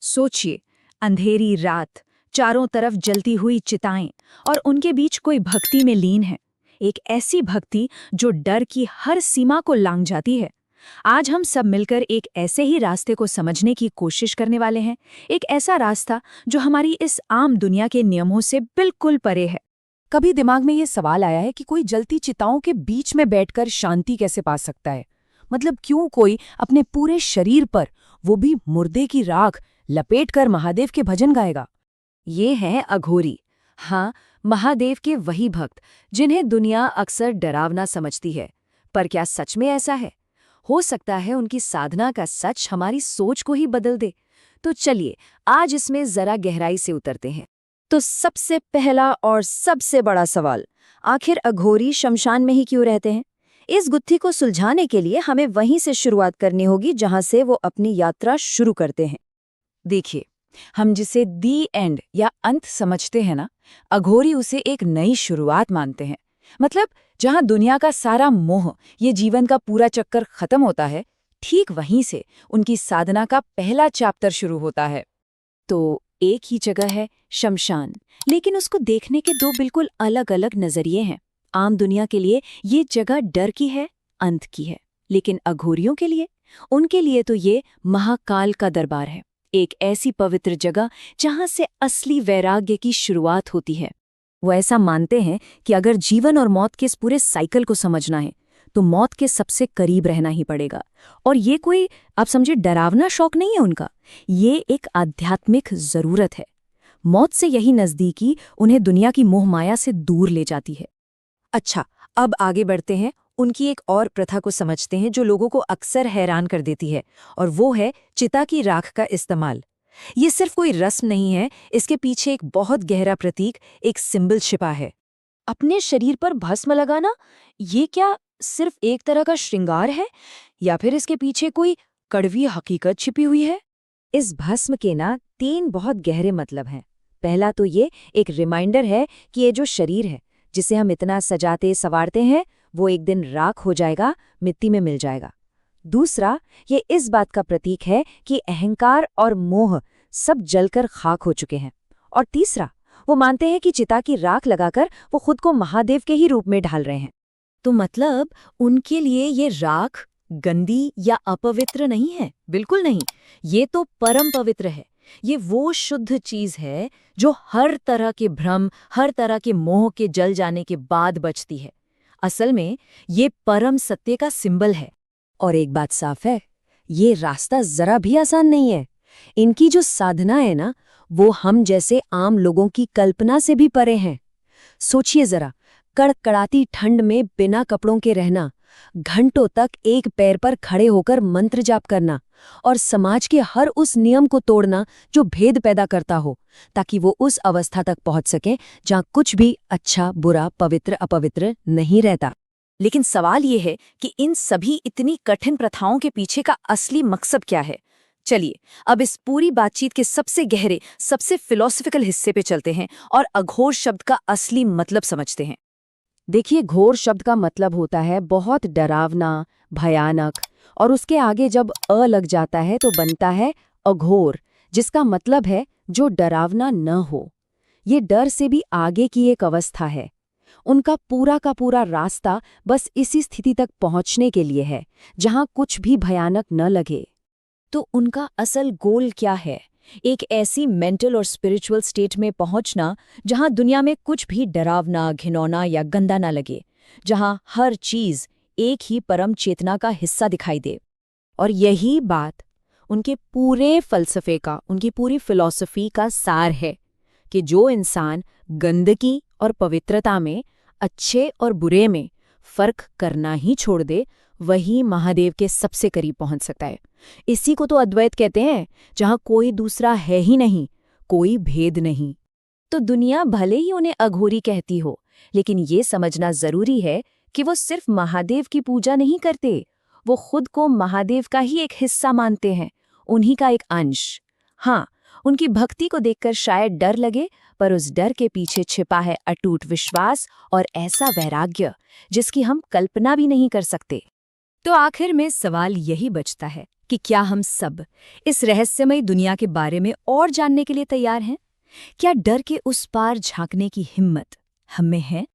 सोचिए, अंधेरी रात, चारों तरफ जलती हुई चिताएं और उनके बीच कोई भक्ति में लीन है। एक ऐसी भक्ति जो डर की हर सीमा को लांघ जाती है। आज हम सब मिलकर एक ऐसे ही रास्ते को समझने की कोशिश करने वाले हैं। एक ऐसा रास्ता जो हमारी इस आम दुनिया के नियमों से बिल्कुल परे है। कभी दिमाग में ये सवाल आया है कि कोई जलती चिताओं के बीच में बैठकर शांति कैसे पा सकता है? मतलब क्यों कोई अपने पूरे शरीर पर, वो भी मुर्दे की राख, लपेटकर महादेव के भजन गाएगा? ये हैं अघोरी। हाँ, महादेव के वही भक्त जिन्हें दुनिया अक्सर डरावना समझती है। पर क्या सच में ऐसा है? हो सकता है उनकी साधना का सच हमारी सोच को ही बदल दे। तो चलिए आज इसमें जरा गहराई से उतरते हैं। तो सबसे पहला और सबसे बड़ा सवाल, आखिर अघोरी शमशान में ही क्यों रहते हैं? इस गुत्थी को सुलझाने के लिए हमें वहीं से शुरुआत करनी होगी जहां से वो अपनी यात्रा शुरू करते हैं। देखिए, हम जिसे दी एंड या अंत समझते हैं ना, अघोरी उसे एक नई शुरुआत मानते हैं। मतलब जहां दुनिया का सारा मोह, ये जीवन का पूरा चक्कर खत्म होता है, ठीक वहीं से उनकी साधना का पहला चैप्टर शुरू होता है। तो एक ही जगह है शमशान, लेकिन उसको देखने के दो बिल्कुल अलग अलग नजरिए हैं। आम दुनिया के लिए ये जगह डर की है, अंत की है, लेकिन अघोरियों के लिए, उनके लिए तो ये महाकाल का दरबार है। एक ऐसी पवित्र जगह जहां से असली वैराग्य की शुरुआत होती है। वो ऐसा मानते हैं कि अगर जीवन और मौत के इस पूरे साइकिल को समझना है तो मौत के सबसे करीब रहना ही पड़ेगा। और ये कोई, आप समझे, डरावना शौक नहीं है उनका, ये एक आध्यात्मिक जरूरत है। मौत से यही नजदीकी उन्हें दुनिया की मोह माया से दूर ले जाती है। अच्छा, अब आगे बढ़ते हैं, उनकी एक और प्रथा को समझते हैं जो लोगों को अक्सर हैरान कर देती है, और वो है चिता की राख का इस्तेमाल। ये सिर्फ कोई रस्म नहीं है, इसके पीछे एक बहुत गहरा प्रतीक, एक सिंबल छिपा है। अपने शरीर पर भस्म लगाना, ये क्या सिर्फ एक तरह का श्रृंगार है, या फिर इसके पीछे कोई कड़वी हकीकत छिपी हुई है? इस भस्म के ना 3 बहुत गहरे मतलब हैं। पहला तो ये एक रिमाइंडर है कि ये जो शरीर है, जिसे हम इतना सजाते संवारते हैं, वो एक दिन राख हो जाएगा, मिट्टी में मिल जाएगा। दूसरा, ये इस बात का प्रतीक है कि अहंकार और मोह सब जलकर खाक हो चुके हैं। और तीसरा, वो मानते हैं कि चिता की राख लगाकर वो खुद को महादेव के ही रूप में ढाल रहे हैं। तो मतलब उनके लिए ये राख गंदी या अपवित्र नहीं है, बिल्कुल नहीं। ये तो परम पवित्र है। ये वो शुद्ध चीज है जो हर तरह के भ्रम, हर तरह के मोह के जल जाने के बाद बचती है। असल में ये परम सत्य का सिंबल है। और एक बात साफ है, ये रास्ता जरा भी आसान नहीं है। इनकी जो साधना है ना, वो हम जैसे आम लोगों की कल्पना से भी परे हैं। सोचिए जरा, कड़कड़ाती ठंड में बिना कपड़ों के रहना, घंटों तक एक पैर पर खड़े होकर मंत्र जाप करना, और समाज के हर उस नियम को तोड़ना जो भेद पैदा करता हो, ताकि वो उस अवस्था तक पहुंच सके जहां कुछ भी अच्छा, बुरा, पवित्र, अपवित्र नहीं रहता। लेकिन सवाल ये है कि इन सभी इतनी कठिन प्रथाओं के पीछे का असली मकसद क्या है? चलिए अब इस पूरी बातचीत के सबसे गहरे, सबसे फिलॉसफिकल हिस्से पे चलते हैं और अघोर शब्द का असली मतलब समझते हैं। देखिए, घोर शब्द का मतलब होता है बहुत डरावना, भयानक, और उसके आगे जब अ लग जाता है तो बनता है अघोर, जिसका मतलब है जो डरावना न हो। ये डर से भी आगे की एक अवस्था है। उनका पूरा का पूरा रास्ता बस इसी स्थिति तक पहुंचने के लिए है जहां कुछ भी भयानक न लगे। तो उनका असल गोल क्या है? एक ऐसी मेंटल और स्पिरिचुअल स्टेट में पहुंचना जहां दुनिया में कुछ भी डरावना, घिनौना या गंदा ना लगे, जहां हर चीज एक ही परम चेतना का हिस्सा दिखाई दे। और यही बात उनके पूरे फलसफे का, उनकी पूरी फिलॉसफी का सार है कि जो इंसान गंदगी और पवित्रता में, अच्छे और बुरे में फर्क करना ही छोड़ दे, वही महादेव के सबसे करीब पहुंच सकता है। इसी को तो अद्वैत कहते हैं, जहां कोई दूसरा है ही नहीं, कोई भेद नहीं। तो दुनिया भले ही उन्हें अघोरी कहती हो, लेकिन ये समझना जरूरी है कि वो सिर्फ महादेव की पूजा नहीं करते, वो खुद को महादेव का ही एक हिस्सा मानते हैं, उन्हीं का एक अंश। हाँ, उनकी भक्ति को देखकर शायद डर लगे, पर उस डर के पीछे छिपा है अटूट विश्वास और ऐसा वैराग्य जिसकी हम कल्पना भी नहीं कर सकते। तो आखिर में सवाल यही बचता है कि क्या हम सब इस रहस्यमयी दुनिया के बारे में और जानने के लिए तैयार हैं? क्या डर के उस पार झांकने की हिम्मत हम में है?